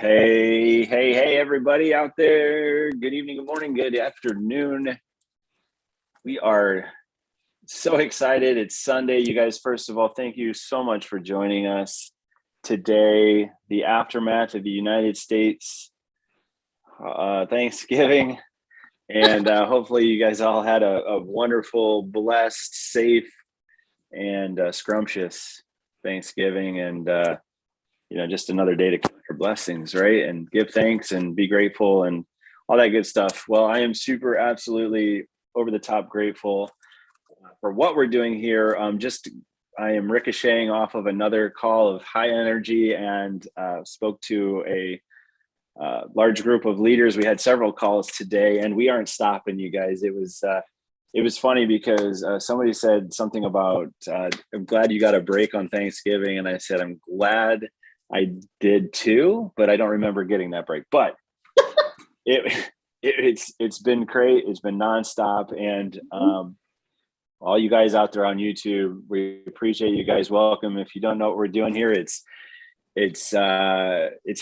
Hey, everybody out there. Good evening, good morning, good afternoon. We are so excited. It's Sunday. You guys, first of all, thank you so much for joining us today. The aftermath of the United States Thanksgiving. And hopefully you guys all had a wonderful, blessed, safe, and scrumptious Thanksgiving. And just another day to count your blessings, right? And give thanks and be grateful and all that good stuff. Well, I am super absolutely over the top grateful for what we're doing here. I am ricocheting off of another call of high energy and spoke to a large group of leaders. We had several calls today and we aren't stopping, you guys. It was funny because somebody said something about, I'm glad you got a break on Thanksgiving. And I said, I'm glad I did too, but I don't remember getting that break. But it's been great. It's been nonstop, and all you guys out there on YouTube, we appreciate you guys. Welcome. If you don't know what we're doing here, it's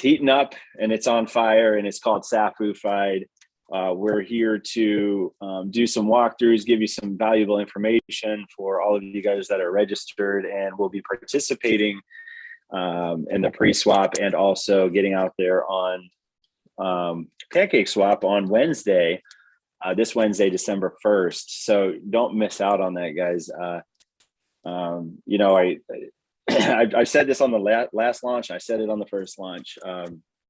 heating up and it's on fire, and it's called SafuFide. We're here to do some walkthroughs, give you some valuable information for all of you guys that are registered, and we'll be participating in the pre-swap and also getting out there on Pancake Swap on Wednesday, this Wednesday, December 1st. So don't miss out on that, guys. I said this on the last launch. I said it on the first launch.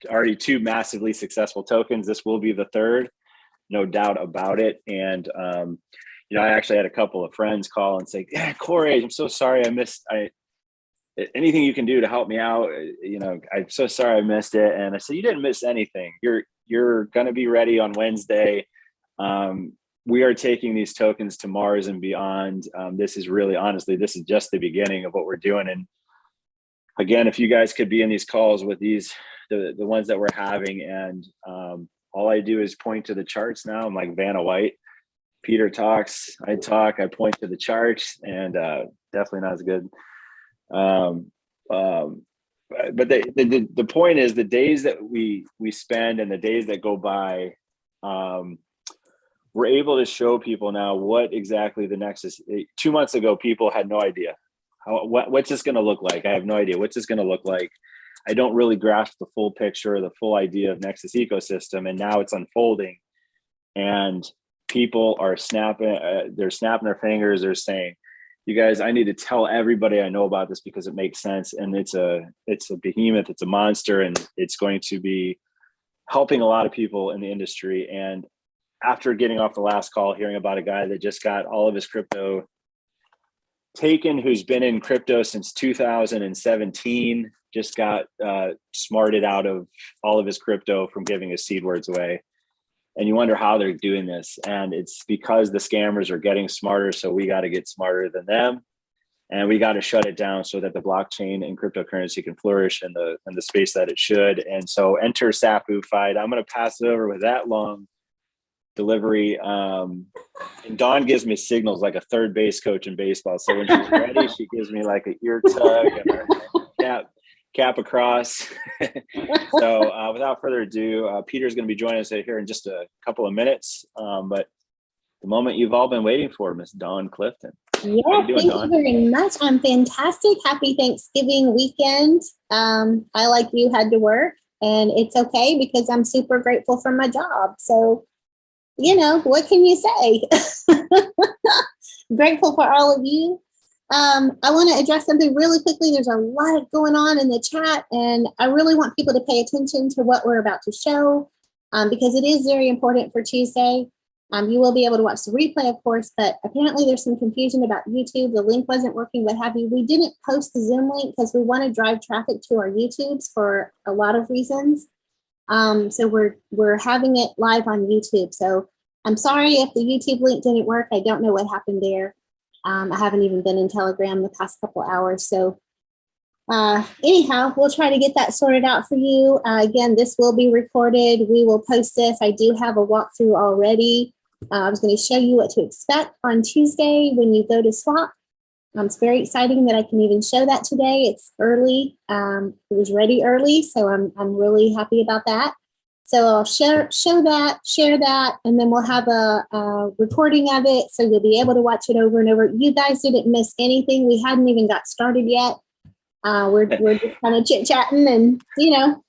Already 2 massively successful tokens. This will be the 3rd, no doubt about it. And I actually had a couple of friends call and say, "Yeah, Corey, I'm so sorry I missed. Anything you can do to help me out, I'm so sorry I missed it." And I said, "You didn't miss anything. You're going to be ready on Wednesday. We are taking these tokens to Mars and beyond. This is really, honestly, this is just the beginning of what we're doing." And again, if you guys could be in these calls with the ones that we're having, and all I do is point to the charts now. I'm like Vanna White. Peter talks, I talk, I point to the charts, and definitely not as good. But the point is, the days that we spend and the days that go by, we're able to show people now what exactly the Nexus. 2 months ago, people had no idea what's this going to look like. I have no idea what's this going to look like. I don't really grasp the full picture, the full idea of Nexus ecosystem, and now it's unfolding, and people are snapping. They're snapping their fingers. They're saying, "You guys, I need to tell everybody I know about this because it makes sense." And it's a behemoth, it's a monster, and it's going to be helping a lot of people in the industry. And after getting off the last call, hearing about a guy that just got all of his crypto taken, who's been in crypto since 2017, just got smarted out of all of his crypto from giving his seed words away. And you wonder how they're doing this. And it's because the scammers are getting smarter. So we got to get smarter than them. And we got to shut it down so that the blockchain and cryptocurrency can flourish in the space that it should. And so enter SafuFide. I'm going to pass it over with that long delivery. And Dawn gives me signals like a third base coach in baseball. So when she's ready, she gives me like an ear tug and a cap across. So without further ado, Peter's going to be joining us here in just a couple of minutes. But the moment you've all been waiting for, Miss Dawn Clifton. Yeah, thank you very much. I'm fantastic. Happy Thanksgiving weekend. I, like you, had to work, and it's okay because I'm super grateful for my job. So, what can you say? Grateful for all of you. I want to address something really quickly. There's a lot going on in the chat, and I really want people to pay attention to what we're about to show because it is very important for Tuesday. You will be able to watch the replay, of course, but apparently there's some confusion about YouTube. The link wasn't working, what have you. We didn't post the Zoom link because we want to drive traffic to our YouTubes for a lot of reasons. So we're having it live on YouTube. So I'm sorry if the YouTube link didn't work. I don't know what happened there. I haven't even been in Telegram the past couple hours. So anyhow, we'll try to get that sorted out for you. Again, this will be recorded. We will post this. I do have a walkthrough already. I was going to show you what to expect on Tuesday when you go to swap. It's very exciting that I can even show that today. It's early. It was ready early, so I'm really happy about that. So I'll share that, and then we'll have a recording of it, so you'll be able to watch it over and over. You guys didn't miss anything. We hadn't even got started yet. We're just kind of chit chatting and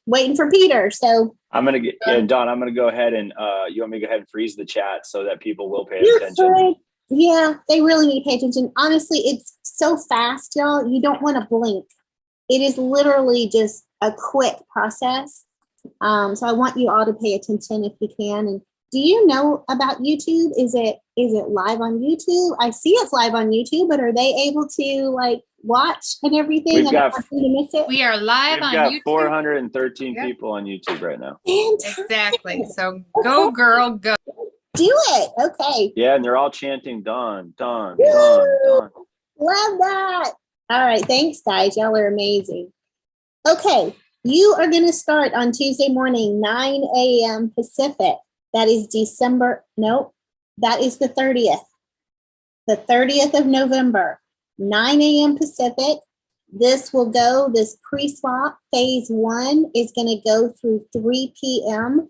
waiting for Peter. So I'm gonna get Dawn. I'm gonna go ahead and you want me to go ahead and freeze the chat so that people will pay attention. Yeah, they really need to pay attention. Honestly, it's so fast, y'all. You don't want to blink. It is literally just a quick process. So I want you all to pay attention if you can. And do you know about YouTube? Is it live on YouTube? I see it's live on YouTube, but are they able to watch and everything? We've got, miss it? We are live on got YouTube. 413 people on YouTube right now. Fantastic. Exactly. So go, girl, go. Do it. Okay. Yeah, and they're all chanting Dawn, Dawn, Dawn, Dawn. Love that. All right. Thanks, guys. Y'all are amazing. Okay. You are going to start on Tuesday morning, 9 a.m. Pacific. That is that is the 30th. The 30th of November, 9 a.m. Pacific. This pre-swap phase 1 is going to go through 3 p.m.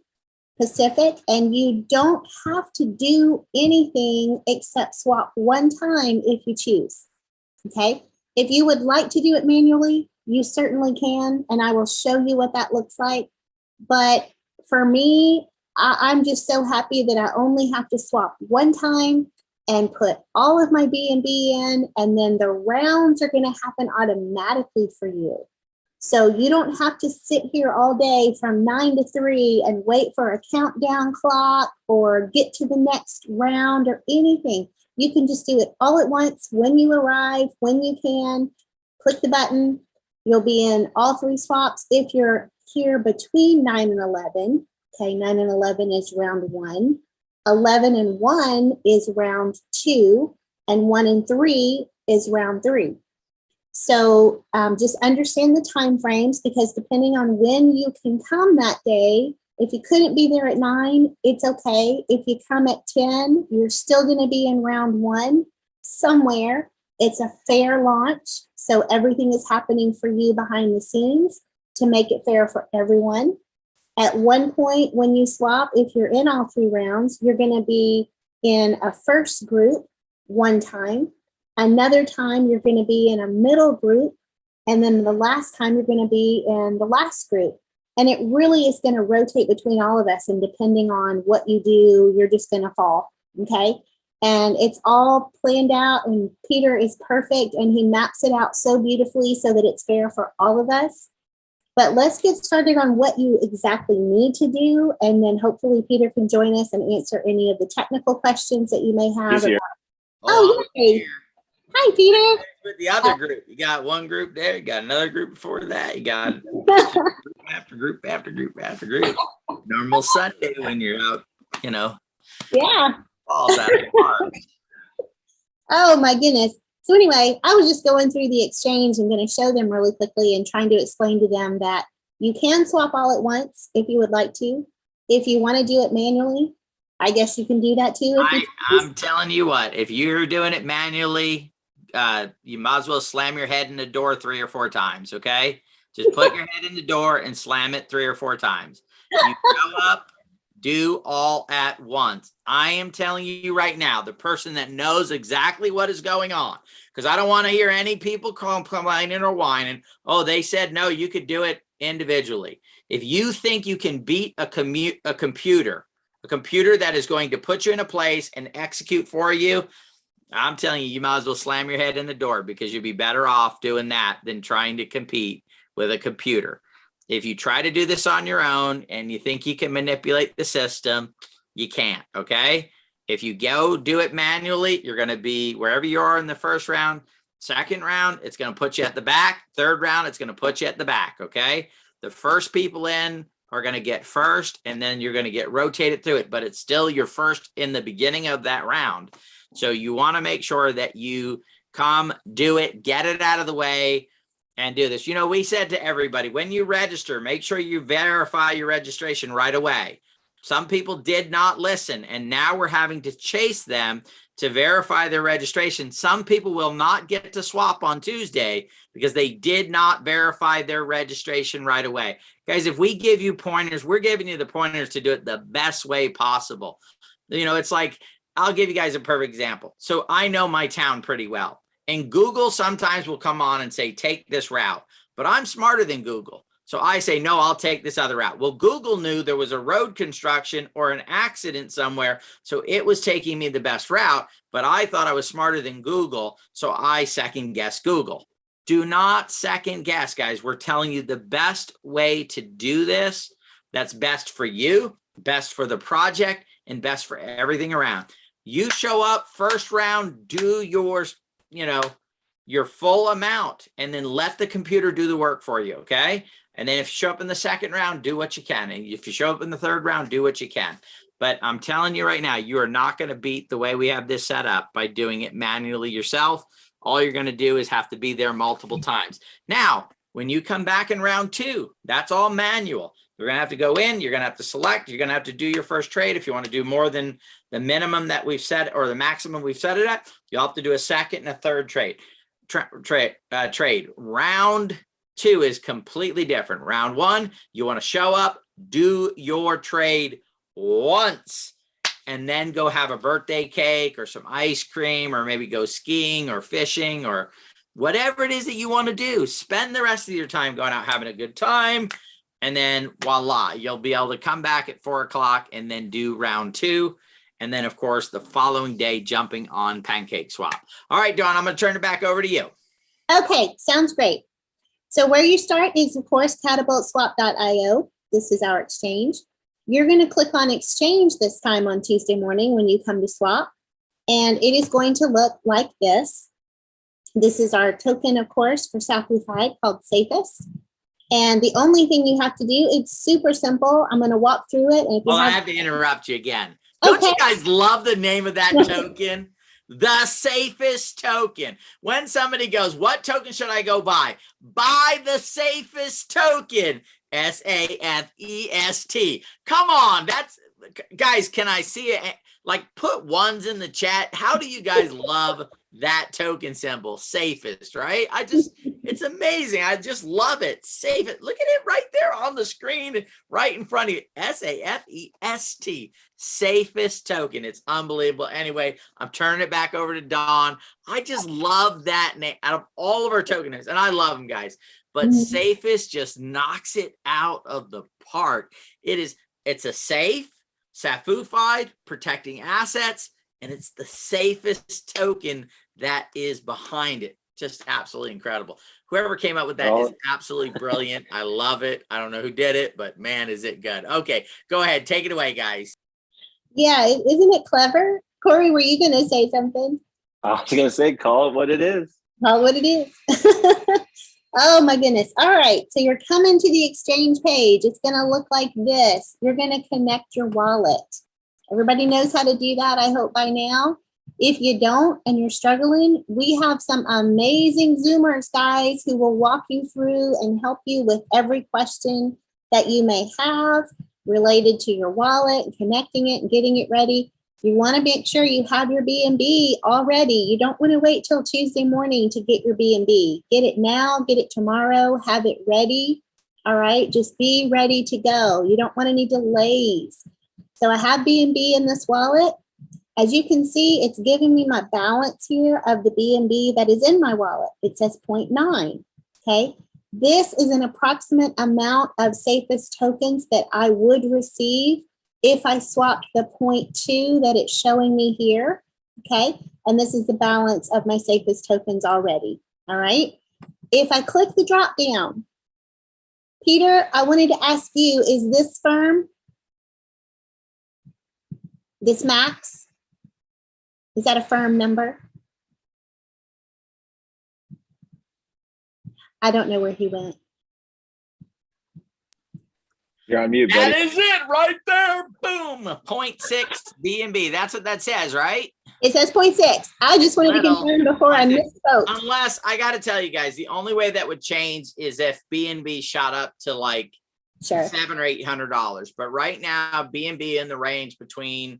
Pacific, and you don't have to do anything except swap one time if you choose. Okay. If you would like to do it manually, you certainly can, and I will show you what that looks like. But for me, I'm just so happy that I only have to swap one time and put all of my B&B in, and then the rounds are going to happen automatically for you. So you don't have to sit here all day from 9 to 3 and wait for a countdown clock or get to the next round or anything. You can just do it all at once when you arrive, when you can. Click the button. You'll be in all 3 swaps. If you're here between 9 and 11, okay, 9 and 11 is round 1. 11 and 1 is round 2, and 1 and 3 is round 3. So just understand the time frames, because depending on when you can come that day, if you couldn't be there at 9, it's okay. If you come at 10, you're still going to be in round 1 somewhere. It's a fair launch, so everything is happening for you behind the scenes to make it fair for everyone. At one point when you swap, if you're in all 3 rounds, you're going to be in a first group one time. Another time you're going to be in a middle group. And then the last time you're going to be in the last group. And it really is going to rotate between all of us. And depending on what you do, you're just going to fall. Okay. And it's all planned out. And Peter is perfect. And he maps it out so beautifully so that it's fair for all of us. But let's get started on what you exactly need to do. And then hopefully Peter can join us and answer any of the technical questions that you may have. Oh, yay. Hi, Peter. With the other group, you got one group there, you got another group before that, you got group after group after group after group. Normal Sunday when you're out, Yeah. Balls out of the park. Oh my goodness. So anyway, I was just going through the exchange and going to show them really quickly and trying to explain to them that you can swap all at once if you would like to. If you want to do it manually, I guess you can do that too. I'm telling you what, if you're doing it manually, you might as well slam your head in the door 3 or 4 times, okay? Just put your head in the door and slam it 3 or 4 times. You go up, do all at once. I am telling you right now, the person that knows exactly what is going on, because I don't want to hear any people complaining or whining. Oh, they said, no, you could do it individually. If you think you can beat a computer that is going to put you in a place and execute for you, I'm telling you, you might as well slam your head in the door, because you'll be better off doing that than trying to compete with a computer. If you try to do this on your own and you think you can manipulate the system, you can't, okay? If you go do it manually, you're going to be wherever you are in the first round. Second round, it's going to put you at the back. Third round, it's going to put you at the back, okay? The first people in are going to get first, and then you're going to get rotated through it, but it's still your first in the beginning of that round. So you want to make sure that you come, do it, get it out of the way, and do this. We said to everybody, when you register, make sure you verify your registration right away. Some people did not listen, and now we're having to chase them to verify their registration. Some people will not get to swap on Tuesday because they did not verify their registration right away. Guys, if we give you pointers, we're giving you the pointers to do it the best way possible. You know, it's like, I'll give you guys a perfect example. So I know my town pretty well, and Google sometimes will come on and say, take this route, but I'm smarter than Google. So I say, no, I'll take this other route. Well, Google knew there was a road construction or an accident somewhere, so it was taking me the best route, but I thought I was smarter than Google, so I second guessed Google. Do not second guess, guys. We're telling you the best way to do this. That's best for you, best for the project, and best for everything around. You show up first round, do yours, you know, your full amount, and then let the computer do the work for you, okay? And then if you show up in the second round, do what you can. And if you show up in the third round, do what you can. But I'm telling you right now, you are not going to beat the way we have this set up by doing it manually yourself. All you're going to do is have to be there multiple times. Now, when you come back in round 2, that's all manual. You're going to have to go in, you're going to have to select, you're going to have to do your first trade. If you want to do more than the minimum that we've set or the maximum we've set it at, you'll have to do a second and a third trade. Round 2 is completely different. Round 1, you want to show up, do your trade once, and then go have a birthday cake or some ice cream, or maybe go skiing or fishing or whatever it is that you want to do. Spend the rest of your time going out having a good time, and then voila, you'll be able to come back at 4 o'clock and then do round 2. And then, of course, the following day, jumping on Pancake Swap. All right, Dawn, I'm going to turn it back over to you. Okay, sounds great. So where you start is, of course, catapultswap.io. This is our exchange. You're going to click on exchange this time on Tuesday morning when you come to swap. And it is going to look like this. This is our token, of course, for Sapufide called Safest. And the only thing you have to do, it's super simple. I'm going to walk through it. And if you I have to interrupt you again. Don't you guys love the name of that token? The safest token. When somebody goes, what token should I go buy? Buy the safest token. SAFEST. Come on. That's, guys, can I see it? Like, put ones in the chat. How do you guys love that token symbol? Safest, right? It's amazing. I just love it. Save it. Look at it right there on the screen, right in front of you. SAFEST. Safest token. It's unbelievable. Anyway, I'm turning it back over to Dawn. I just love that name out of all of our token names, and I love them, guys. But Safest just knocks it out of the park. It's a safe, SafuFide, protecting assets, and it's the safest token that is behind it. Just absolutely incredible. Whoever came up with that is absolutely brilliant. I love it. I don't know who did it, but man, is it good. Okay, go ahead. Take it away, guys. Yeah, isn't it clever? Corey, were you going to say something? I was going to say, call it what it is. Call it what it is. Oh my goodness. All right. So you're coming to the exchange page. It's going to look like this. You're going to connect your wallet. Everybody knows how to do that, I hope by now. If you don't and you're struggling, we have some amazing Zoomers, guys, who will walk you through and help you with every question that you may have related to your wallet and connecting it and getting it ready. You want to make sure you have your BNB already. You don't want to wait till Tuesday morning to get your BNB. Get it now, get it tomorrow, have it ready. All right, just be ready to go. You don't want any delays. So I have BNB in this wallet. As you can see, it's giving me my balance here of the BNB that is in my wallet. It says 0.9, okay? This is an approximate amount of safest tokens that I would receive if I swapped the 0.2 that it's showing me here, okay? And this is the balance of my safest tokens already, all right? If I click the drop down, Peter, I wanted to ask you, is this firm, this max, is that a firm number? I don't know where he went. You're on mute, buddy. That is it right there. Boom. 0.6 BNB. That's what that says, right? It says 0.6. I just wanted to confirm before I misspoke. Unless, I got to tell you guys, the only way that would change is if BNB shot up to like $700 or $800. But right now, BNB in the range between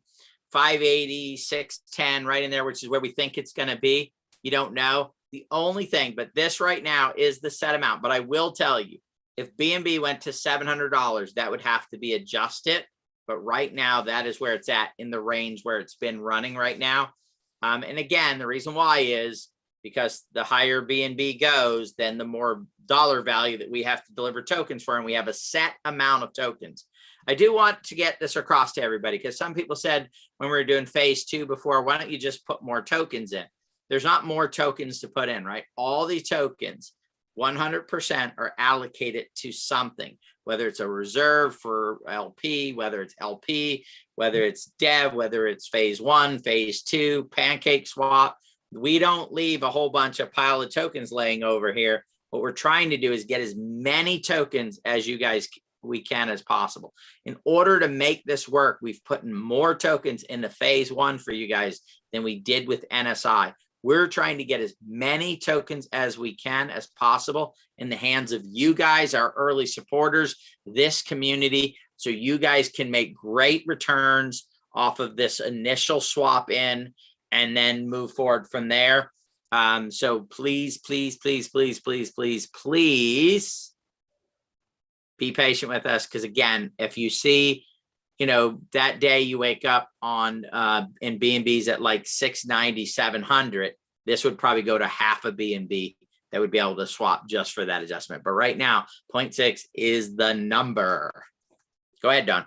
580, 610, right in there, which is where we think it's going to be. You don't know. The only thing, but this right now is the set amount. But I will tell you, if B&B went to $700, that would have to be adjusted. But right now, that is where it's at in the range where it's been running right now. And again, the reason why is because the higher B&B goes, then the more dollar value that we have to deliver tokens for, and we have a set amount of tokens. I do want to get this across to everybody, because some people said when we were doing phase 2 before, why don't you just put more tokens in? There's not more tokens to put in, right? All these tokens, 100% are allocated to something, whether it's a reserve for LP, whether it's LP, whether it's dev, whether it's phase 1, phase 2, pancake swap. We don't leave a whole bunch of pile of tokens laying over here. What we're trying to do is get as many tokens as you guys we can as possible. In order to make this work, we've put in more tokens into phase 1 for you guys than we did with NSI. We're trying to get as many tokens as we can as possible in the hands of you guys, our early supporters, this community, so you guys can make great returns off of this initial swap in and then move forward from there. So please, please, please, please, please, please, please be patient with us. Because again, if you see, you know, that day you wake up on in B&B's at like 690, 700, this would probably go to half a B&B that would be able to swap just for that adjustment. But right now, 0.6 is the number. Go ahead, Dawn.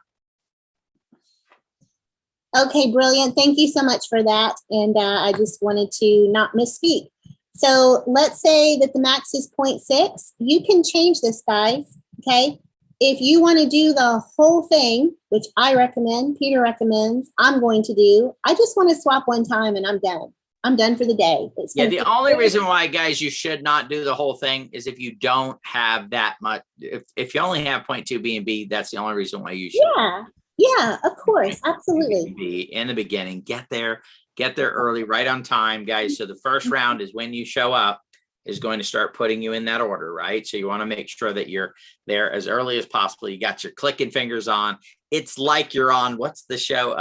Okay, brilliant. Thank you so much for that. And I just wanted to not misspeak. So let's say that the max is 0.6. You can change this, guys. Okay. If you want to do the whole thing, which I recommend, Peter recommends, I'm going to do, I just want to swap one time and I'm done. I'm done for the day. Yeah, the only reason why, guys, you should not do the whole thing is if you don't have that much. If you only have 0.2 B&B, that's the only reason why you should. Yeah, yeah, of course, absolutely. B&B in the beginning, get there early, right on time, guys. So the first round is when you show up is going to start putting you in that order, right? So you want to make sure that you're there as early as possible. You got your clicking fingers on. It's like you're on, what's the show?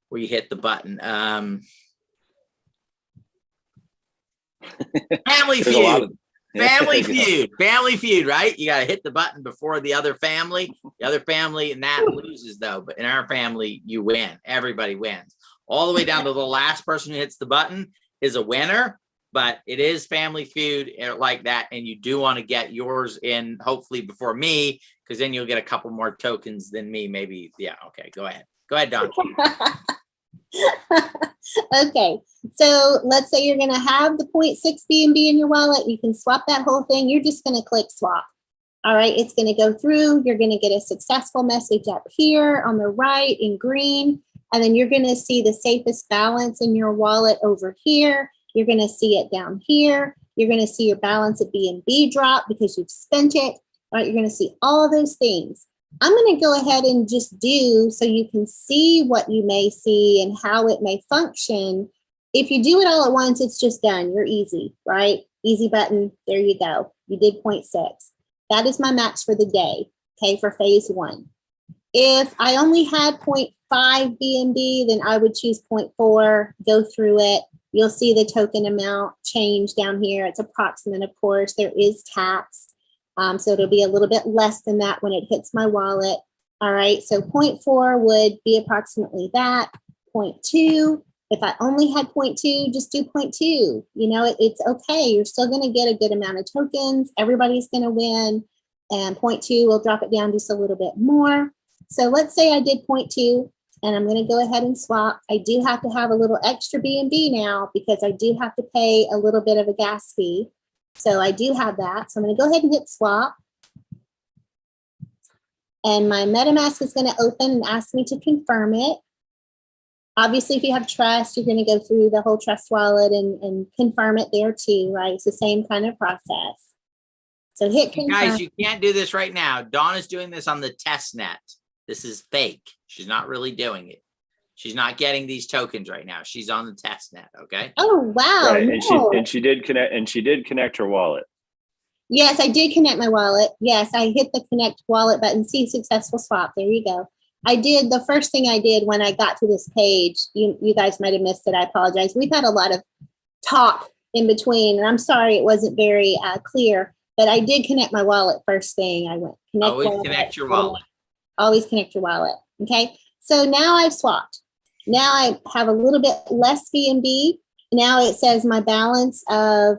Where you hit the button. Family Feud. Family Feud, right? You got to hit the button before the other family. The other family, and that loses though. But in our family, you win. Everybody wins. All the way down to the last person who hits the button is a winner. But it is Family Feud like that. And you do want to get yours in hopefully before me, because then you'll get a couple more tokens than me. Maybe. Yeah. Okay. Go ahead. Go ahead, Don. Okay. So let's say you're going to have the 0.6 B&B in your wallet. You can swap that whole thing. You're just going to click swap. All right. It's going to go through. You're going to get a successful message up here on the right in green. And then you're going to see the safest balance in your wallet over here. You're going to see it down here. You're going to see your balance at B&B drop because you've spent it. All right, you're going to see all of those things. I'm going to go ahead and just do so you can see what you may see and how it may function. If you do it all at once, it's just done. You're easy, right? Easy button. There you go. You did 0.6. That is my max for the day, okay, for phase 1. If I only had 0.5 B&B, then I would choose 0.4, go through it. You'll see the token amount change down here. It's approximate, of course. There is tax. So it'll be a little bit less than that when it hits my wallet. All right, so 0.4 would be approximately that. 0.2, if I only had 0.2, just do 0.2. You know, it's okay. You're still going to get a good amount of tokens. Everybody's going to win. And 0.2 will drop it down just a little bit more. So let's say I did 0.2. And I'm going to go ahead and swap. I do have to have a little extra B&B now because I do have to pay a little bit of a gas fee. So I do have that. So I'm going to go ahead and hit swap. And my MetaMask is going to open and ask me to confirm it. Obviously, if you have trust, you're going to go through the whole trust wallet and confirm it there too, right? It's the same kind of process. So hit confirm. Guys, you can't do this right now. Dawn is doing this on the test net. This is fake. She's not really doing it. She's not getting these tokens right now. She's on the test net. Okay. Oh, wow. Right. No. And she did connect her wallet. Yes, I did connect my wallet. Yes, I hit the connect wallet button. See successful swap. There you go. I did, the first thing I did when I got to this page, you guys might have missed it. I apologize. We've had a lot of talk in between, and I'm sorry it wasn't very clear, but I did connect my wallet first thing. I went connect Always wallet, connect your wallet. Always connect your wallet. Okay. So now I've swapped. Now I have a little bit less BNB. Now it says my balance of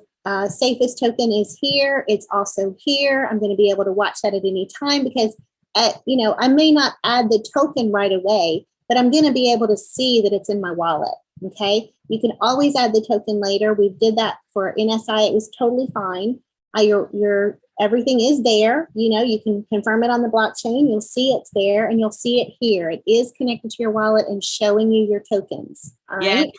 safest token is here. It's also here. I'm going to be able to watch that at any time because I may not add the token right away, but I'm going to be able to see that it's in my wallet. Okay. You can always add the token later. We did that for NSI. It was totally fine. Your everything is there. You can confirm it on the blockchain. You'll see it's there and you'll see it here. It is connected to your wallet and showing you your tokens. All right.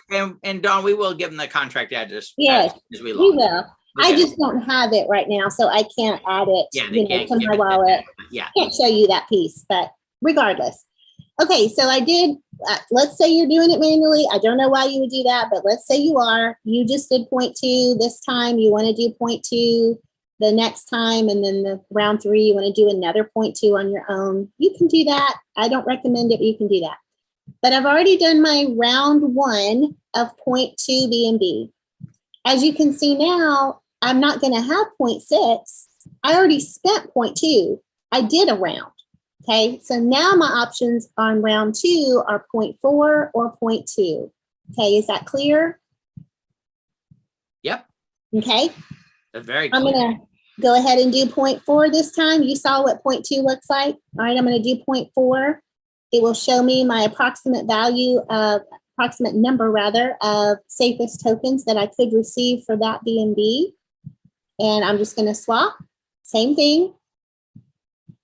And Dawn, we will give them the contract address. Yes, as we will. Okay. I just don't have it right now, so I can't add it to my wallet. Yeah. Can't show you that piece, but regardless. Okay, so I did, let's say you're doing it manually. I don't know why you would do that, but let's say you are. You just did 0.2 this time. You want to do 0.2 the next time, and then the round 3, you want to do another 0.2 on your own. You can do that. I don't recommend it, but you can do that. But I've already done my round 1 of 0.2 BNB. As you can see now, I'm not going to have 0.6. I already spent 0.2. I did a round. Okay, so now my options on round 2 are 0.4 or 0.2. Okay, is that clear? Yep. Okay. That's very clear. I'm going to go ahead and do 0.4 this time. You saw what 0.2 looks like. All right, I'm going to do 0.4. It will show me my approximate number of safest tokens that I could receive for that BNB. And I'm just going to swap. Same thing.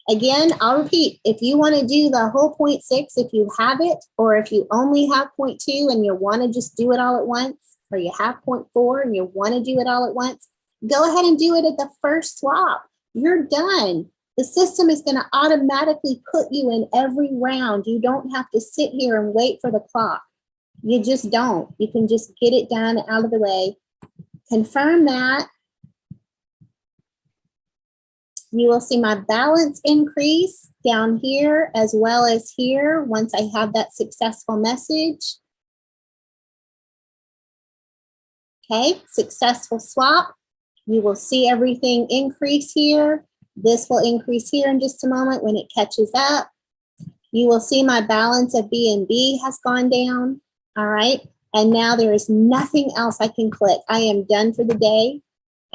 Again, I'll repeat, if you want to do the whole 0.6, if you have it, or if you only have 0.2 and you want to just do it all at once, or you have 0.4 and you want to do it all at once, go ahead and do it at the first swap. You're done. The system is going to automatically put you in every round. You don't have to sit here and wait for the clock. You just don't. You can just get it done out of the way. Confirm that. You will see my balance increase down here as well as here once I have that successful message. Okay, successful swap. You will see everything increase here. This will increase here in just a moment when it catches up. You will see my balance of BNB has gone down. All right, and now there is nothing else I can click. I am done for the day.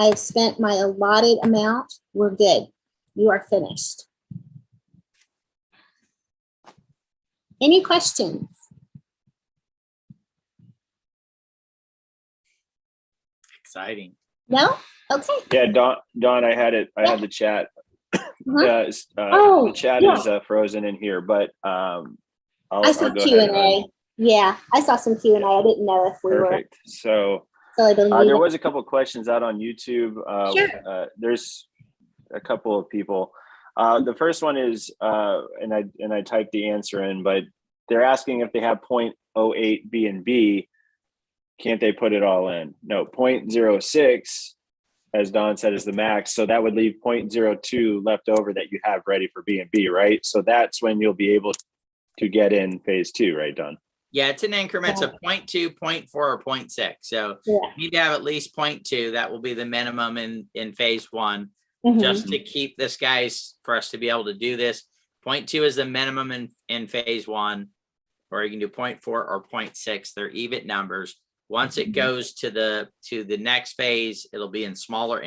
I have spent my allotted amount. We're good. You are finished. Any questions? Exciting. No? Okay. Yeah, Dawn, I had it. I had the chat. Uh-huh. The chat yeah. is frozen in here, but I saw I'll go Q&A. ahead. Yeah, I saw some Q&A. I didn't know if we Perfect. So I believe there was a couple of questions out on YouTube. Sure. There's a couple of people. The first one is, and I typed the answer in, but they're asking if they have 0.08 BNB, can't they put it all in? No, 0.06, as Don said, is the max. So that would leave 0.02 left over that you have ready for BNB, right? So that's when you'll be able to get in phase 2, right, Don? Yeah, it's in increments of 0.2, 0.4, or 0.6. So you need to have at least 0.2. That will be the minimum in phase 1, just to keep this, guys, for us to be able to do this. 0.2 is the minimum in phase 1, or you can do 0.4 or 0.6. They're even numbers. Once it goes to the next phase, it'll be in smaller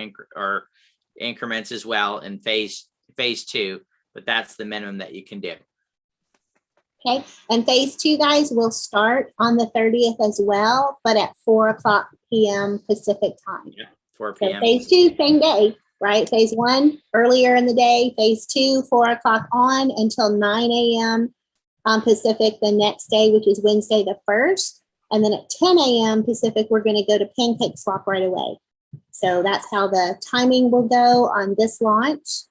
increments as well in phase 2, but that's the minimum that you can do. Okay, and phase 2, guys, will start on the 30th as well, but at 4:00 p.m. Pacific time. Yeah, 4 p.m. So phase 2, same day, right? Phase 1, earlier in the day. Phase 2, 4:00 on until 9 a.m. Pacific the next day, which is Wednesday the 1st. And then at 10 a.m. Pacific, we're going to go to Pancake Swap right away. So that's how the timing will go on this launch.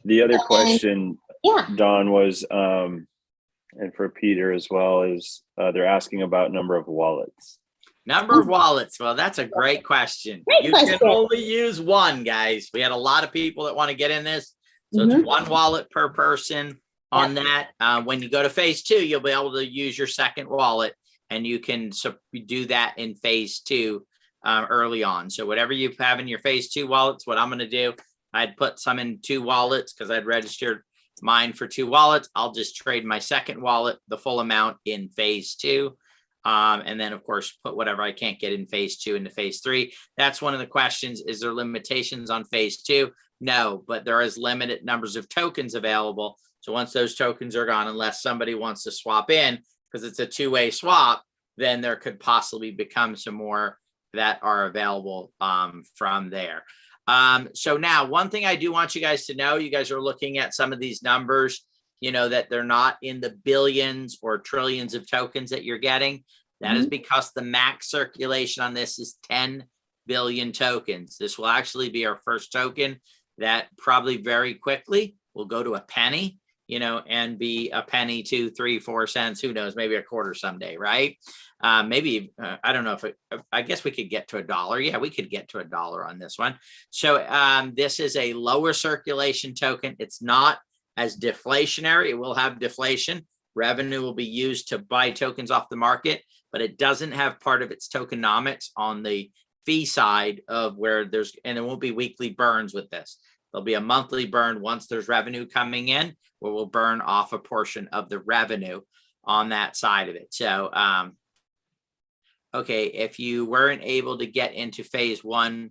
The other question, yeah, Don, was, and for Peter as well, is they're asking about number of wallets. Number of wallets. Well, that's a great question. Great question. Can only use one, guys. We had a lot of people that want to get in this. So it's one wallet per person on that. When you go to phase 2, you'll be able to use your second wallet, and you can do that in phase 2 early on. So whatever you have in your phase 2 wallets, what I'm going to do, I'd put some in 2 wallets because I'd registered mine for 2 wallets. I'll just trade my second wallet, the full amount, in phase 2. And then, of course, put whatever I can't get in phase 2 into phase 3. That's one of the questions. Is there limitations on phase 2? No, but there is limited numbers of tokens available. So once those tokens are gone, unless somebody wants to swap in, because it's a 2-way swap, then there could possibly become some more that are available from there. So now, one thing I do want you guys to know, you guys are looking at some of these numbers, you know, that they're not in the billions or trillions of tokens that you're getting. That is because the max circulation on this is 10 billion tokens. This will actually be our first token that probably very quickly will go to a penny, you know, and be a penny, 2, 3, 4 cents, who knows, maybe a quarter someday, right? Maybe, I don't know if I guess we could get to $1. Yeah, we could get to $1 on this one. So this is a lower circulation token. It's not as deflationary. It will have deflation. Revenue will be used to buy tokens off the market, but it doesn't have part of its tokenomics on the fee side of where there's, and there won't be weekly burns with this. There'll be a monthly burn once there's revenue coming in, where we'll burn off a portion of the revenue on that side of it. So, okay, if you weren't able to get into phase 1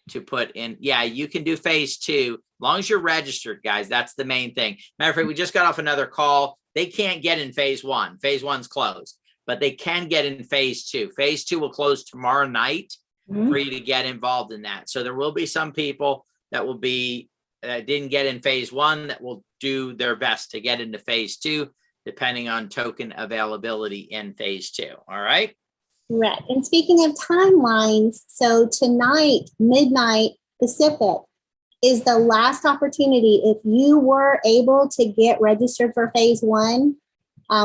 to put in, yeah, you can do phase 2, as long as you're registered, guys. That's the main thing. Matter of fact, we just got off another call. They can't get in phase 1. Phase 1's closed, but they can get in phase 2. Phase 2 will close tomorrow night for you to get involved in that. So there will be some people that will be didn't get in phase 1 that will do their best to get into phase 2, depending on token availability in phase 2. All right. Correct. And speaking of timelines, so tonight, midnight Pacific, is the last opportunity. If you were able to get registered for phase 1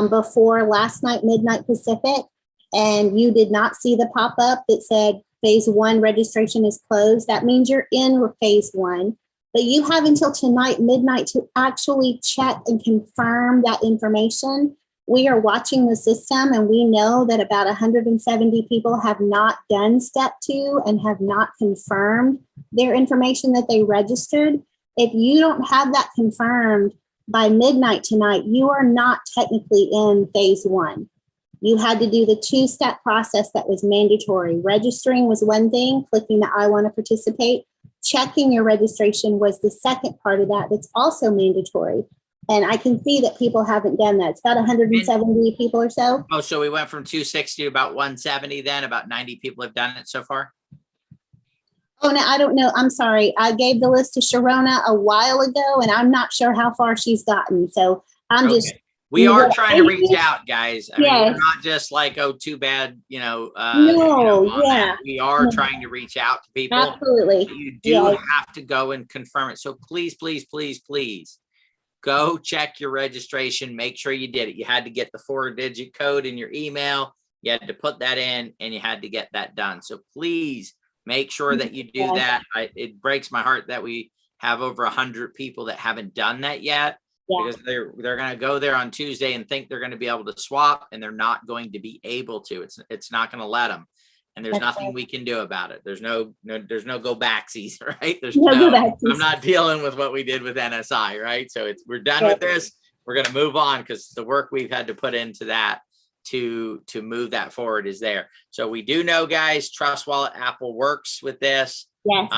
before last night, midnight Pacific, and you did not see the pop-up that said phase 1 registration is closed, that means you're in phase 1. But you have until tonight, midnight, to actually check and confirm that information. We are watching the system, and we know that about 170 people have not done step 2 and have not confirmed their information that they registered. If you don't have that confirmed by midnight tonight, you are not technically in phase 1. You had to do the 2-step process that was mandatory. Registering was one thing, clicking the I want to participate. Checking your registration was the second part of that. That's also mandatory. And I can see that people haven't done that. It's about 170 people or so. Oh, so we went from 260 to about 170 then. About 90 people have done it so far. Oh, no, I don't know. I'm sorry. I gave the list to Sharona a while ago, and I'm not sure how far she's gotten. So I'm just. We are trying to reach out, guys. I mean, we're not just like, oh, too bad, you know. We are trying to reach out to people. Absolutely. You do have to go and confirm it. So please, please, please, please go check your registration. Make sure you did it. You had to get the 4-digit code in your email. You had to put that in, and you had to get that done. So please make sure that you do that. It breaks my heart that we have over 100 people that haven't done that yet. Because they're going to go there on Tuesday and think they're going to be able to swap, and they're not going to be able to. It's not going to let them, and there's nothing we can do about it. There's no go backsies, right? There's I'm not dealing with what we did with NSI, right? So we're done with this. We're going to move on because the work we've had to put into that to move that forward is there. So we do know, guys, Trust Wallet Apple works with this. Yes.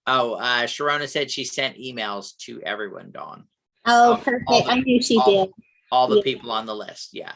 Sharona said she sent emails to everyone, Dawn. Oh, perfect. I knew she did. All the people on the list. Yeah.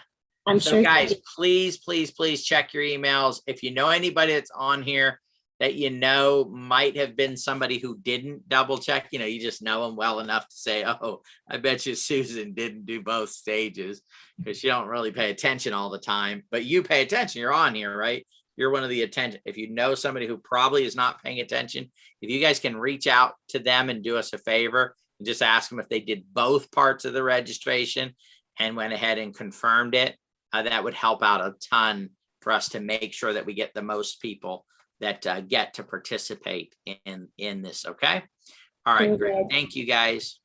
I'm so sure. Guys, please, please, please check your emails. If you know anybody that's on here that you know might have been somebody who didn't double check, you know, you just know them well enough to say, oh, I bet you Susan didn't do both stages, because you don't really pay attention all the time. But you pay attention. You're on here, right? You're one of the attention. If you know somebody who probably is not paying attention, if you guys can reach out to them and do us a favor and just ask them if they did both parts of the registration and went ahead and confirmed it, that would help out a ton for us to make sure that we get the most people that get to participate in this. Okay. All right, Very great. good. Thank you, guys.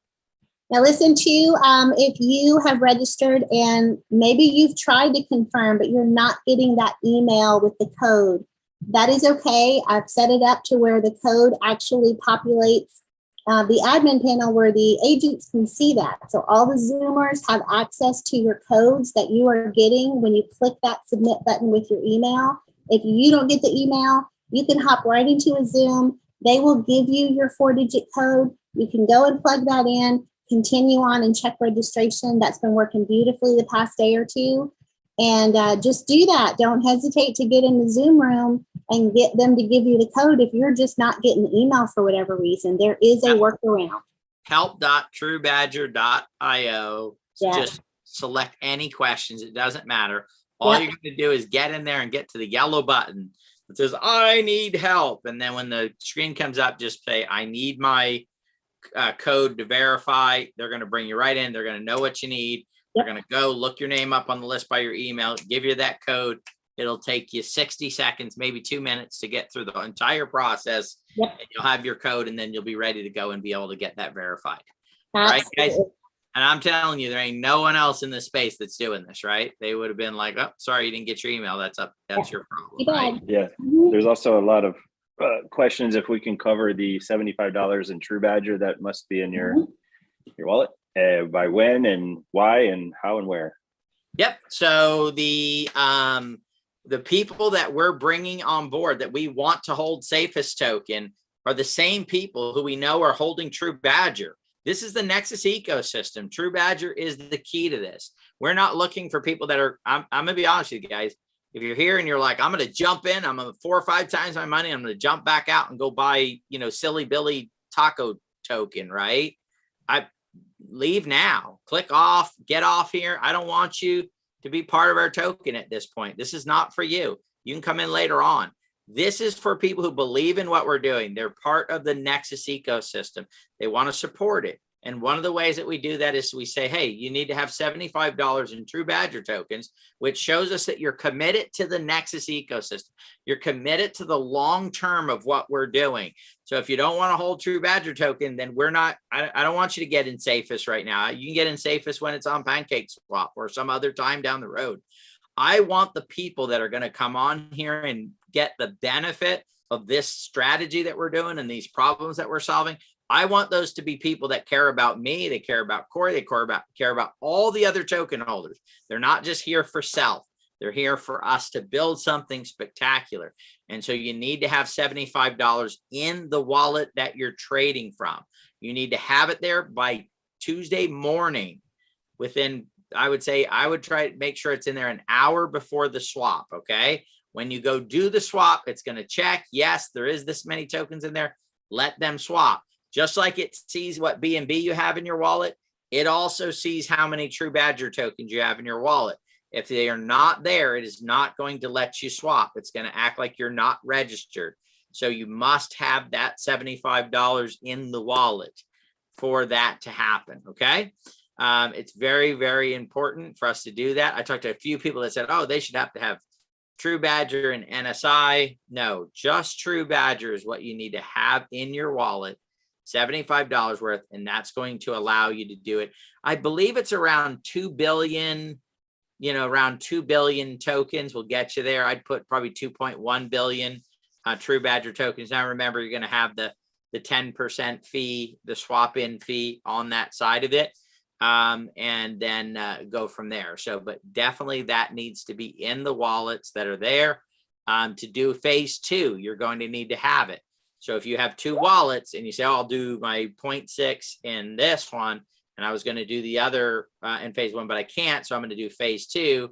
Now listen to, if you have registered and maybe you've tried to confirm, but you're not getting that email with the code, that is okay. I've set it up to where the code actually populates the admin panel where the agents can see that. So all the Zoomers have access to your codes that you are getting when you click that submit button with your email. If you don't get the email, you can hop right into a Zoom. They will give you your 4-digit code. You can go and plug that in, continue on and check registration. That's been working beautifully the past day or two. And just do that. Don't hesitate to get in the Zoom room and get them to give you the code if you're just not getting the email for whatever reason. There is a workaround. Help.truebadger.io. Yeah. Just select any questions. It doesn't matter. All Yep. you're going to do is get in there and get to the yellow button that says, I need help. And then when the screen comes up, just say, I need my code to verify. They're going to bring you right in. They're going to know what you need. They're going to go look your name up on the list by your email, give you that code. It'll take you 60 seconds, maybe 2 minutes to get through the entire process. Yep. And you'll have your code, and then you'll be ready to go and be able to get that verified. Right, guys? And I'm telling you, there ain't no one else in this space that's doing this, right? They would have been like, oh, sorry, you didn't get your email. That's your problem, right? Yeah. Mhm. There's also a lot of questions if we can cover the $75 in True Badger that must be in your wallet. By when and why and how and where. Yep. So the people that we're bringing on board that we want to hold safest token are the same people who we know are holding True Badger. This is the Nexus ecosystem. True Badger is the key to this. We're not looking for people that are, I'm going to be honest with you guys. If you're here and you're like, I'm going to jump in, I'm going to 4 or 5 times my money, I'm going to jump back out and go buy, silly Billy taco token, right? Leave now, click off, get off here. I don't want you to be part of our token at this point. This is not for you. You can come in later on. This is for people who believe in what we're doing. They're part of the Nexus ecosystem. They want to support it. And one of the ways that we do that is we say, hey, you need to have $75 in True Badger tokens, which shows us that you're committed to the Nexus ecosystem. You're committed to the long term of what we're doing. So if you don't want to hold True Badger token, then I don't want you to get in Safest right now. You can get in Safest when it's on Pancake Swap or some other time down the road. I want the people that are going to come on here and get the benefit of this strategy that we're doing and these problems that we're solving. I want those to be people that care about me. They care about Corey. They care about all the other token holders. They're not just here for self. They're here for us to build something spectacular. And so you need to have $75 in the wallet that you're trading from. You need to have it there by Tuesday morning within, I would try to make sure it's in there an hour before the swap. Okay. When you go do the swap, it's going to check. Yes, there is this many tokens in there. Let them swap. Just like it sees what BNB you have in your wallet, it also sees how many True Badger tokens you have in your wallet. If they are not there, it is not going to let you swap. It's going to act like you're not registered. So you must have that $75 in the wallet for that to happen. Okay. It's very, very important for us to do that. I talked to a few people that said, oh, they should have to have True Badger and NSI. No, just True Badger is what you need to have in your wallet. $75 worth, and that's going to allow you to do it. I believe it's around 2 billion, around 2 billion tokens will get you there. I'd put probably 2.1 billion True Badger tokens. Now, remember, you're going to have the 10% fee, the swap in fee on that side of it, and then go from there. So, but definitely that needs to be in the wallets that are there. To do phase 2, you're going to need to have it. So if you have 2 wallets and you say, oh, I'll do my 0.6 in this one, and I was going to do the other in phase 1, but I can't, so I'm going to do phase 2,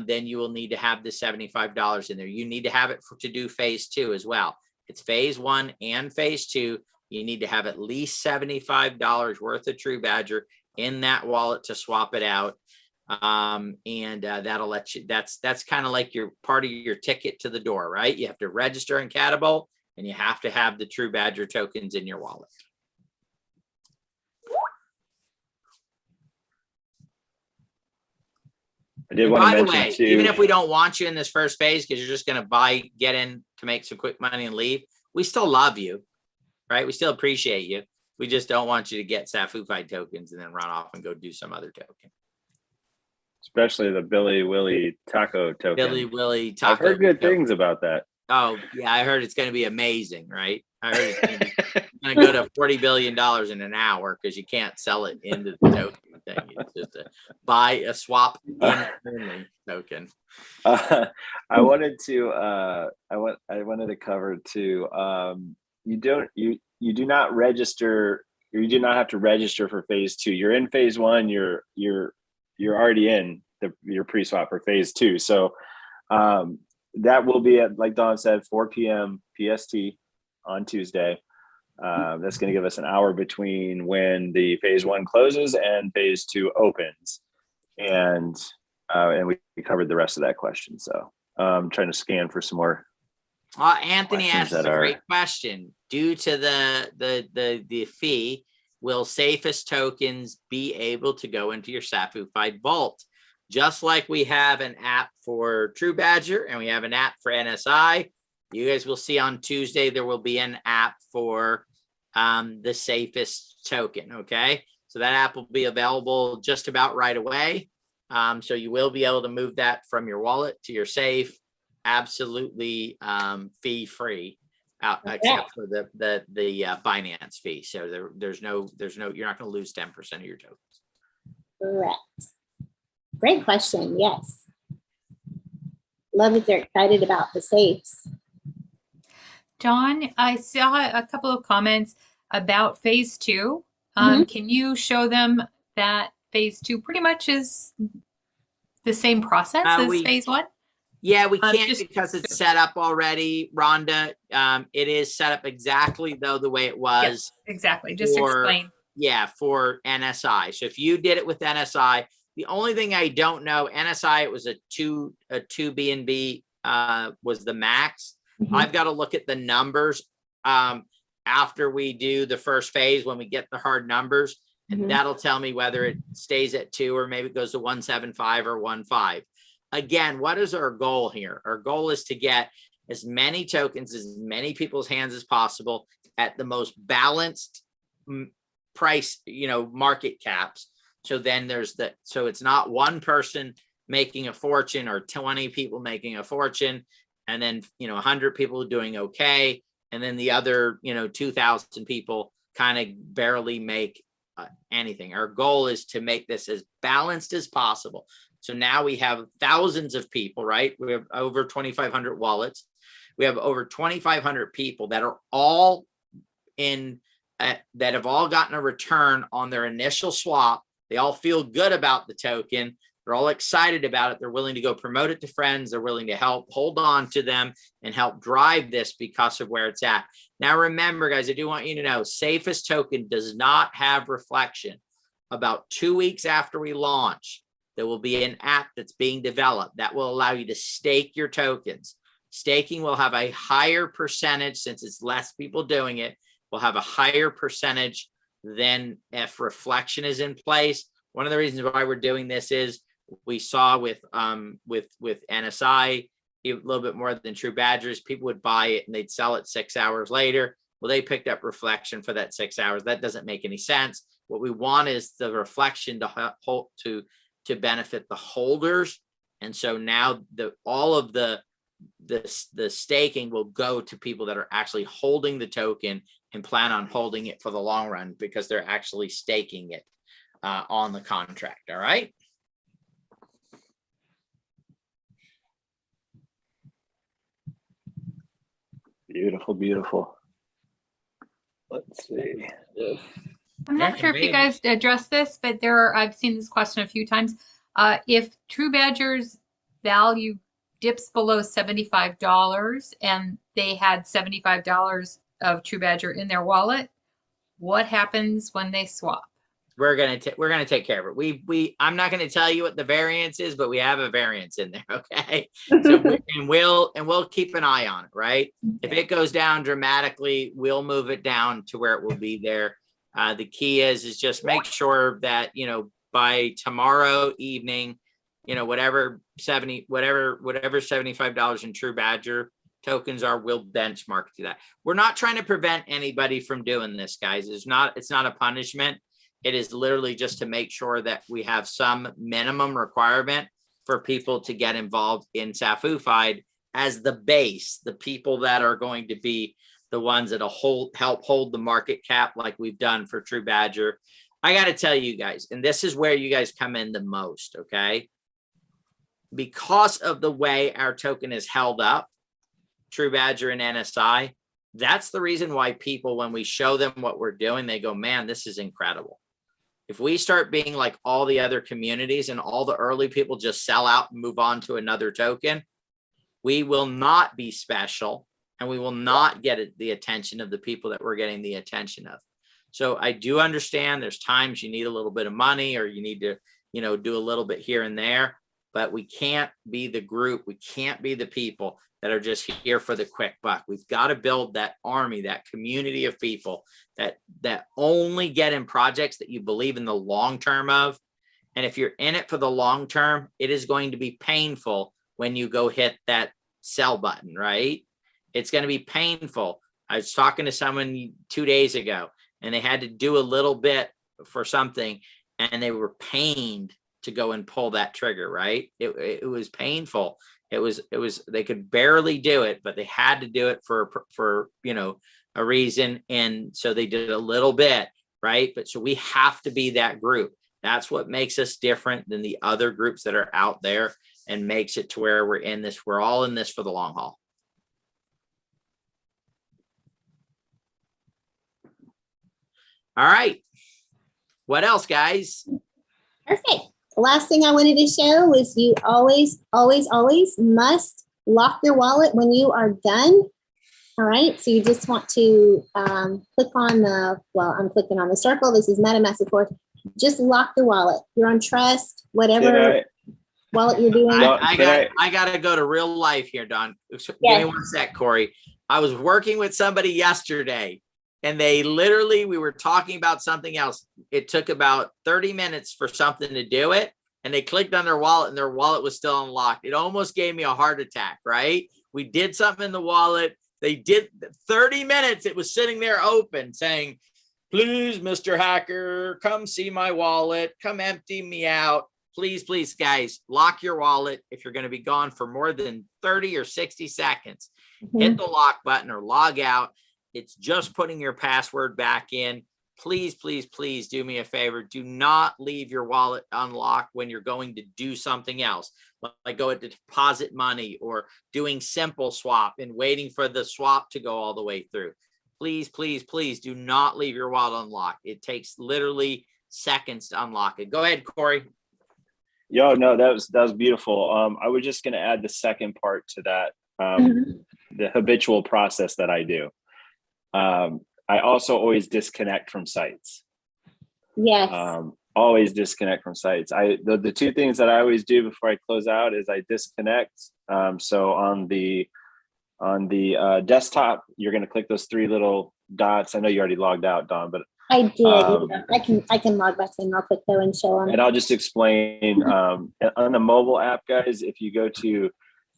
then you will need to have the $75 in there. You need to have it to do phase 2 as well. It's phase 1 and phase 2. You need to have at least $75 worth of True Badger in that wallet to swap it out. That'll let you, that's kind of like your part of your ticket to the door, right? You have to register in Catapult, and you have to have the True Badger tokens in your wallet. I did want to mention, by the way, too, even if we don't want you in this first phase because you're just going to get in to make some quick money and leave, we still love you, right? We still appreciate you. We just don't want you to get SafuFide tokens and then run off and go do some other token. Especially the Billy Willy Taco token. Billy Willy Taco. I've heard good token. things about that. Oh yeah, I heard it's going to be amazing, right? I heard it's going to go to $40 billion in an hour because you can't sell it into the token thing. It's just a buy a swap in only token. I wanted to cover too. You do not register. You do not have to register for phase 2. You're in phase 1. You're already in your pre-swap for phase 2. So that will be at, like Dawn said, 4 p.m. PST on Tuesday. That's going to give us an hour between when the phase 1 closes and phase 2 opens. And we covered the rest of that question. So I'm trying to scan for some more. Anthony asked a great question. Due to the fee, will safest tokens be able to go into your SafuFide vault? Just like we have an app for True Badger and we have an app for NSI, you guys will see on Tuesday there will be an app for the safest token. Okay, so that app will be available just about right away. So you will be able to move that from your wallet to your safe, absolutely fee free, except for the finance fee. So there's no you're not going to lose 10% of your tokens. Correct. Great question. Yes. Love that they're excited about the safes. Dawn, I saw a couple of comments about phase 2. Can you show them that phase 2 pretty much is the same process as phase 1? Yeah, we can't because it's set up already, Rhonda. It is set up exactly though the way it was. Yes, exactly. Just explain. Yeah, for NSI. So if you did it with NSI, the only thing I don't know, NSI, it was a two BNB was the max. I've got to look at the numbers after we do the first phase when we get the hard numbers, and that'll tell me whether it stays at 2 or maybe it goes to 175 or 1.5. Again, what is our goal here? Our goal is to get as many tokens, as many people's hands as possible at the most balanced price, market caps. So then so it's not one person making a fortune or 20 people making a fortune, and then, 100 people doing okay. And then the other, 2,000 people kind of barely make anything. Our goal is to make this as balanced as possible. So now we have thousands of people, right? We have over 2,500 wallets. We have over 2,500 people that are all that have all gotten a return on their initial swap. They all feel good about the token. They're all excited about it. They're willing to go promote it to friends. They're willing to help hold on to them and help drive this because of where it's at. Now, remember, guys, I do want you to know, safest token does not have reflection. About 2 weeks after we launch, there will be an app that's being developed that will allow you to stake your tokens. Staking will have a higher percentage, since it's less people doing it, will have a higher percentage than if reflection is in place. One of the reasons why we're doing this is we saw with NSI a little bit more than True Badgers, people would buy it and they'd sell it 6 hours later. Well, they picked up reflection for that 6 hours. That doesn't make any sense. What we want is the reflection to benefit the holders. And so now all of the staking will go to people that are actually holding the token and plan on holding it for the long run because they're actually staking it on the contract. All right. Beautiful, beautiful. Let's see. I'm not sure if you guys addressed this, but I've seen this question a few times. If True Badger's value dips below $75 and they had $75 of True Badger in their wallet, what happens when they swap? We're gonna take care of it. I'm not gonna tell you what the variance is, but we have a variance in there. Okay. So we'll keep an eye on it, right? If it goes down dramatically, we'll move it down to where it will be there. The key is just make sure that, by tomorrow evening, whatever $75 in True Badger tokens are, we'll benchmark to that. We're not trying to prevent anybody from doing this, guys. It's not a punishment. It is literally just to make sure that we have some minimum requirement for people to get involved in SafuFide as the base, the people that are going to be the ones that'll help hold the market cap like we've done for True Badger. I got to tell you guys, and this is where you guys come in the most, okay? Because of the way our token is held up, True Badger and NSI, that's the reason why people, when we show them what we're doing, they go, man, this is incredible. If we start being like all the other communities and all the early people just sell out and move on to another token, we will not be special and we will not get the attention of the people that we're getting the attention of. So I do understand there's times you need a little bit of money or you need to, do a little bit here and there, but we can't be the group. We can't be the people that are just here for the quick buck. We've got to build that army, that community of people that only get in projects that you believe in the long term of. And if you're in it for the long term, it is going to be painful when you go hit that sell button, right? It's going to be painful. I was talking to someone 2 days ago and they had to do a little bit for something and they were pained to go and pull that trigger, right? It was painful. It was, they could barely do it, but they had to do it for a reason. And so they did a little bit, right? But so we have to be that group. That's what makes us different than the other groups that are out there and makes it to where we're all in this for the long haul. All right. What else, guys? Perfect. The last thing I wanted to show was you always, always, always must lock your wallet when you are done. All right. So you just want to click on I'm clicking on the circle. This is MetaMask Core. Just lock your wallet. You're on Trust, whatever wallet you're doing. I gotta go to real life here, Don. Yes. Give me 1 sec, Corey. I was working with somebody yesterday and we were talking about something else. It took about 30 minutes for something to do it. And they clicked on their wallet and their wallet was still unlocked. It almost gave me a heart attack, right? We did something in the wallet. They did 30 minutes. It was sitting there open saying, please, Mr. Hacker, come see my wallet. Come empty me out. Please, please, guys, lock your wallet. If you're going to be gone for more than 30 or 60 seconds, hit the lock button or log out. It's just putting your password back in. Please, please, please do me a favor. Do not leave your wallet unlocked when you're going to do something else, like go to deposit money or doing simple swap and waiting for the swap to go all the way through. Please, please, please do not leave your wallet unlocked. It takes literally seconds to unlock it. Go ahead, Corey. Yo, no, that was beautiful. I was just going to add the second part to that, the habitual process that I do. I also always disconnect from sites. Yes. Always disconnect from sites. The two things that I always do before I close out is I disconnect. So on the desktop, you're going to click those three little dots. I know you already logged out, Don, but I did. I can log back in real quick though and show them. And I'll just explain on the mobile app, guys. If you go to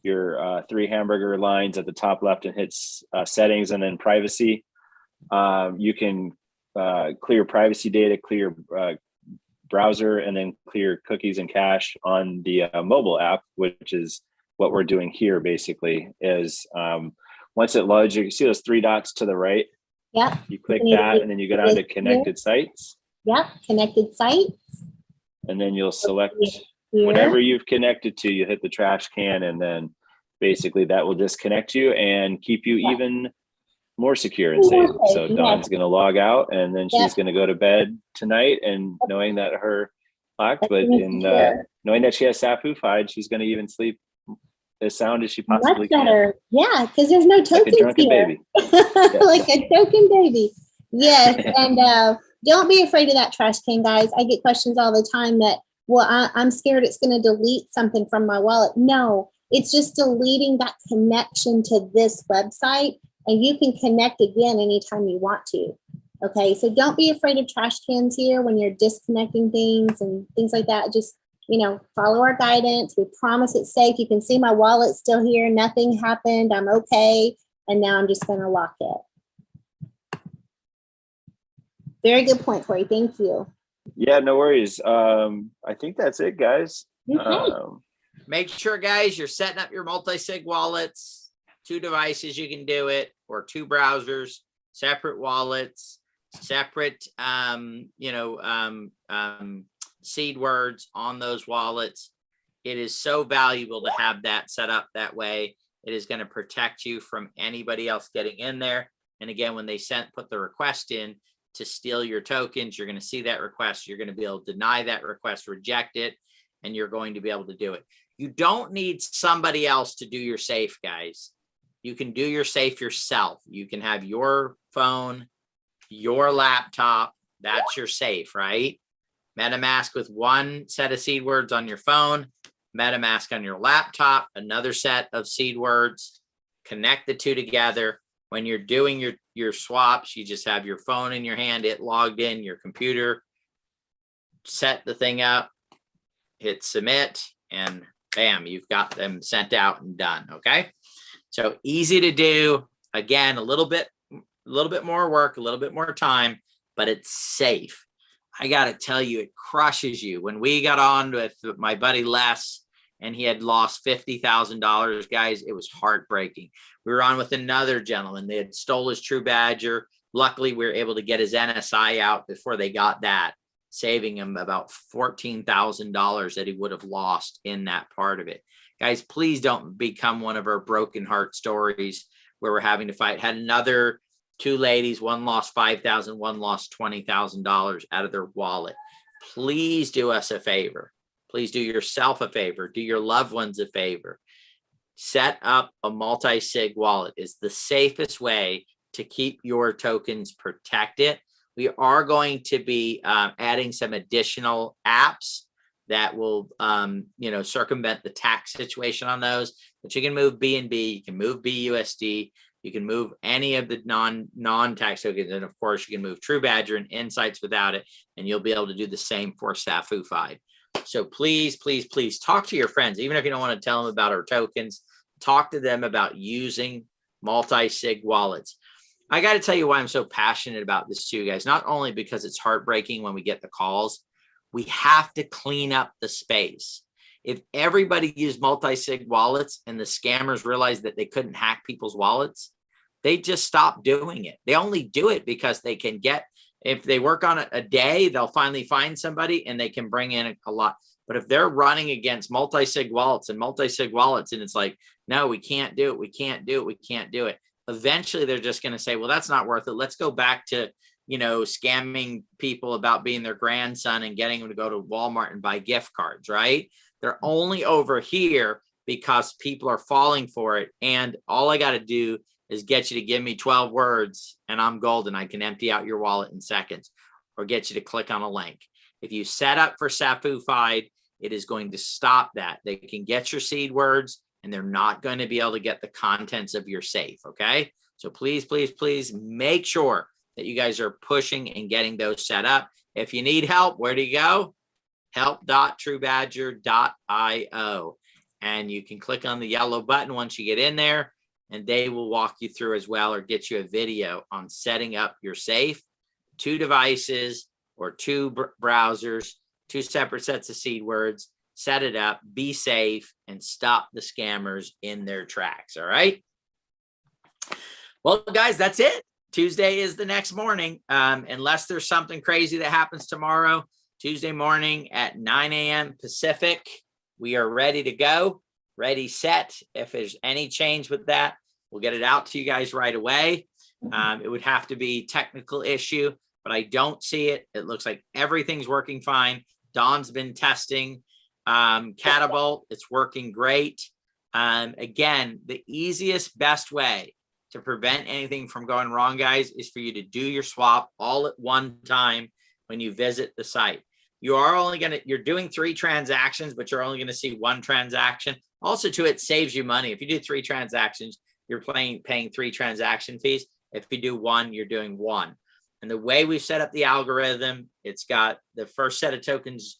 your three hamburger lines at the top left and hit settings and then privacy, you can clear privacy data, clear browser, and then clear cookies and cache on the mobile app, which is what we're doing here. Basically, is once it loads, you can see those three dots to the right. Yeah. You click that, and then you go down to connected sites. Yep, connected sites. And then you'll select whatever you've connected to. You hit the trash can, and then basically that will disconnect you and keep you even more secure and safe. So Dawn's going to log out, and then she's going to go to bed tonight, and knowing that her locked, but knowing that she has Sapufide, she's going to even sleep as sound as she possibly can. Yeah, because there's no tokens like a drunken here. Baby. Like a token baby. Yes, and don't be afraid of that trash can, guys. I get questions all the time that, well, I'm scared it's going to delete something from my wallet. No, it's just deleting that connection to this website, and you can connect again anytime you want to. Okay, so don't be afraid of trash cans here when you're disconnecting things and things like that. Just follow our guidance. We promise it's safe. You can see my wallet's still here. Nothing happened. I'm okay. And now I'm just going to lock it. Very good point, Corey. Thank you. Yeah, no worries. I think that's it, guys. Okay. Make sure, guys, you're setting up your multi-sig wallets, 2 devices, you can do it, or 2 browsers, separate wallets, separate, seed words on those wallets. It is so valuable to have that set up that way. It is going to protect you from anybody else getting in there. And again, when they put the request in to steal your tokens, you're going to see that request. You're going to be able to deny that request, reject it, and you're going to be able to do it. You don't need somebody else to do your safe, guys. You can do your safe yourself. You can have your phone, your laptop. That's your safe, right? MetaMask with 1 set of seed words on your phone, MetaMask on your laptop, another set of seed words. Connect the 2 together. When you're doing your swaps, you just have your phone in your hand, it logged in, your computer, set the thing up, hit submit, and bam, you've got them sent out and done. Okay. So easy to do. Again, a little bit more work, a little bit more time, but it's safe. I got to tell you, it crushes you. When we got on with my buddy Les and he had lost $50,000, guys, it was heartbreaking. We were on with another gentleman. They had stole his True Badger. Luckily, we were able to get his NSI out before they got that, saving him about $14,000 that he would have lost in that part of it. Guys, please don't become one of our broken heart stories where we're having to fight. Had another 2 ladies, one lost $5,000, one lost $20,000 out of their wallet. Please do us a favor. Please do yourself a favor. Do your loved ones a favor. Set up a multi-sig wallet. Is the safest way to keep your tokens protected. We are going to be adding some additional apps that will, circumvent the tax situation on those. But you can move BNB, you can move BUSD, you can move any of the non-tax tokens, and of course, you can move True Badger and Insights without it, and you'll be able to do the same for SafuFide. So please, please, please talk to your friends, even if you don't want to tell them about our tokens. Talk to them about using multi-sig wallets. I got to tell you why I'm so passionate about this too, guys. Not only because it's heartbreaking when we get the calls, we have to clean up the space. If everybody used multi-sig wallets and the scammers realized that they couldn't hack people's wallets, they just stop doing it. They only do it because they can get, if they work on it a day, they'll finally find somebody and they can bring in a lot. But if they're running against multi-sig wallets, and it's like, no, we can't do it. We can't do it. We can't do it. Eventually they're just going to say, well, that's not worth it. Let's go back to, scamming people about being their grandson and getting them to go to Walmart and buy gift cards, right? They're only over here because people are falling for it. And all I got to do is get you to give me 12 words and I'm golden. I can empty out your wallet in seconds, or get you to click on a link. If you set up for SafuFide, it is going to stop that. They can get your seed words and they're not going to be able to get the contents of your safe. Okay. So please, please, please make sure that you guys are pushing and getting those set up. If you need help, where do you go? help.truebadger.io. And you can click on the yellow button once you get in there, and they will walk you through as well, or get you a video on setting up your safe, 2 devices or 2 browsers, 2 separate sets of seed words. Set it up, be safe, and stop the scammers in their tracks. All right. Well, guys, that's it. Tuesday is the next morning. Unless there's something crazy that happens tomorrow, Tuesday morning at 9 a.m. Pacific, we are ready to go, ready, set. If there's any change with that, we'll get it out to you guys right away. It would have to be technical issue, but I don't see it. It looks like everything's working fine. Dawn's been testing Catapult. It's working great. Again, the easiest, best way to prevent anything from going wrong, guys, is for you to do your swap all at one time when you visit the site. You're doing 3 transactions, but you're only going to see 1 transaction. Also, too, it saves you money. If you do 3 transactions, you're paying 3 transaction fees. If you do 1, you're doing 1. And the way we set up the algorithm, it's got the first set of tokens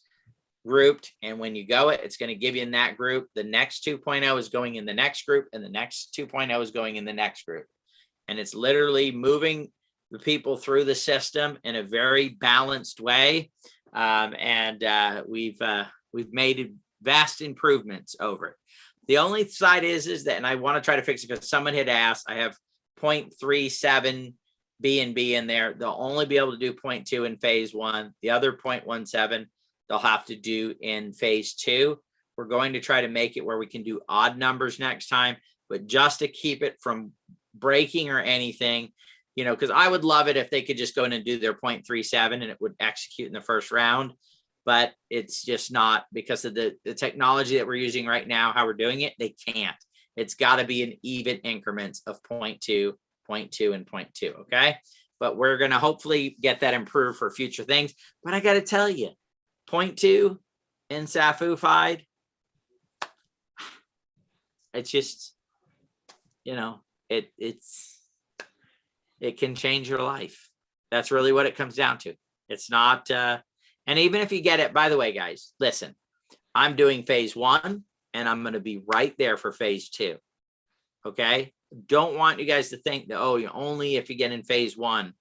grouped. And when you go it's going to give you in that group. The next 2.0 is going in the next group, and the next 2.0 is going in the next group. And it's literally moving the people through the system in a very balanced way. We've made vast improvements over it. The only side is that, and I want to try to fix it because someone had asked, I have 0.37 B&B in there. They'll only be able to do 0.2 in phase 1. The other 0.17 they'll have to do in phase 2. We're going to try to make it where we can do odd numbers next time, but just to keep it from breaking or anything, you know, because I would love it if they could just go in and do their 0.37 and it would execute in the first round. But it's just not, because of the technology that we're using right now, how we're doing it, they can't. It's got to be in even increments of 0.2, 0.2, and 0.2, okay? But we're going to hopefully get that improved for future things. But I got to tell you, 0.2 in SafuFide, it's just, you know, it can change your life. That's really what it comes down to. It's not, and even if you get it, by the way, guys, listen, I'm doing phase 1 and I'm going to be right there for phase 2. Okay. Don't want you guys to think that, oh, you only if you get in phase 1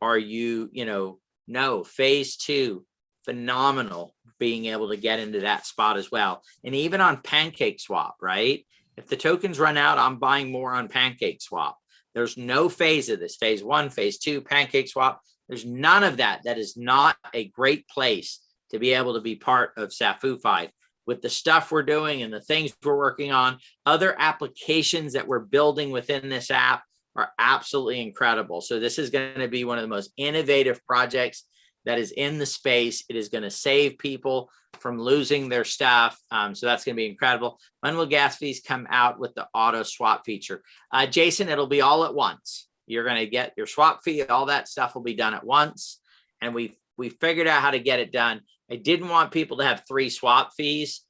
are you, you know, no, phase 2, phenomenal being able to get into that spot as well. And even on Pancake Swap, right? If the tokens run out, I'm buying more on Pancake Swap. There's no phase of this, phase 1, phase 2, Pancake Swap. There's none of that. That is not a great place to be able to be part of SafuFide. With the stuff we're doing and the things we're working on, other applications that we're building within this app are absolutely incredible. So this is going to be one of the most innovative projects that is in the space. It is going to save people from losing their stuff. So that's going to be incredible. When will gas fees come out with the auto swap feature? Jason, it'll be all at once. You're going to get your swap fee. All that stuff will be done at once. And we figured out how to get it done. I didn't want people to have 3 swap fees.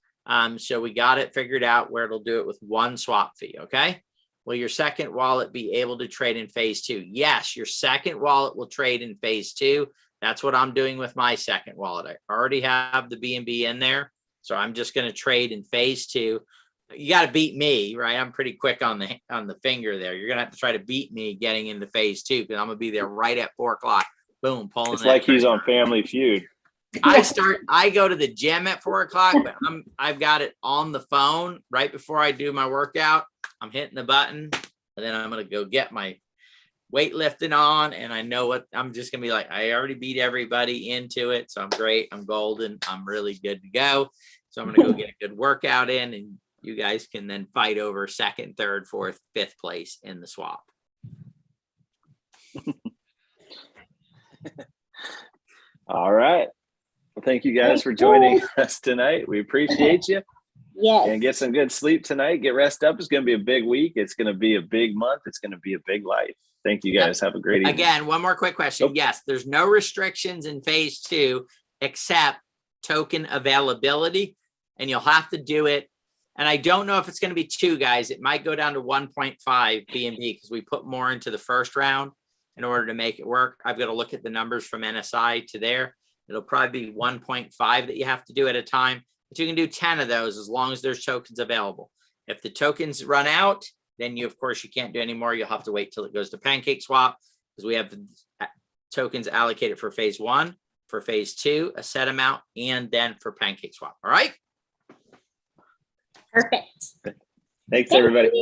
So we got it figured out where it'll do it with 1 swap fee. Okay. Will your second wallet be able to trade in phase 2? Yes, your second wallet will trade in phase 2. That's what I'm doing with my second wallet. I already have the B&B in there. So I'm just going to trade in phase 2. You got to beat me, right? I'm pretty quick on the finger there. You're going to have to try to beat me getting into phase 2 because I'm going to be there right at 4 o'clock. Boom, pulling. It's like he's on Family Feud. I go to the gym at 4 o'clock, but I've got it on the phone right before I do my workout. I'm hitting the button, and then I'm going to go get my weightlifting on, and I know what I'm just going to be like. I already beat everybody into it, so I'm great. I'm golden. I'm really good to go. So I'm going to go get a good workout in, and you guys can then fight over 2nd, 3rd, 4th, 5th place in the swap. All right. Well, thank you guys for joining us tonight. We appreciate you. Yes. And get some good sleep tonight. Get rest up. It's going to be a big week. It's going to be a big month. It's going to be a big life. Thank you guys. Have a great evening. Again, one more quick question. Nope. Yes, there's no restrictions in phase 2 except token availability, and you'll have to do it. And I don't know if it's going to be 2, guys. It might go down to 1.5 B&B because we put more into the first round in order to make it work. I've got to look at the numbers from NSI to there. It'll probably be 1.5 that you have to do at a time, but you can do 10 of those as long as there's tokens available. If the tokens run out, then of course you can't do any more. You'll have to wait till it goes to Pancake Swap because we have tokens allocated for phase 1, for phase 2, a set amount, and then for Pancake Swap. All right. Perfect. Thanks, everybody.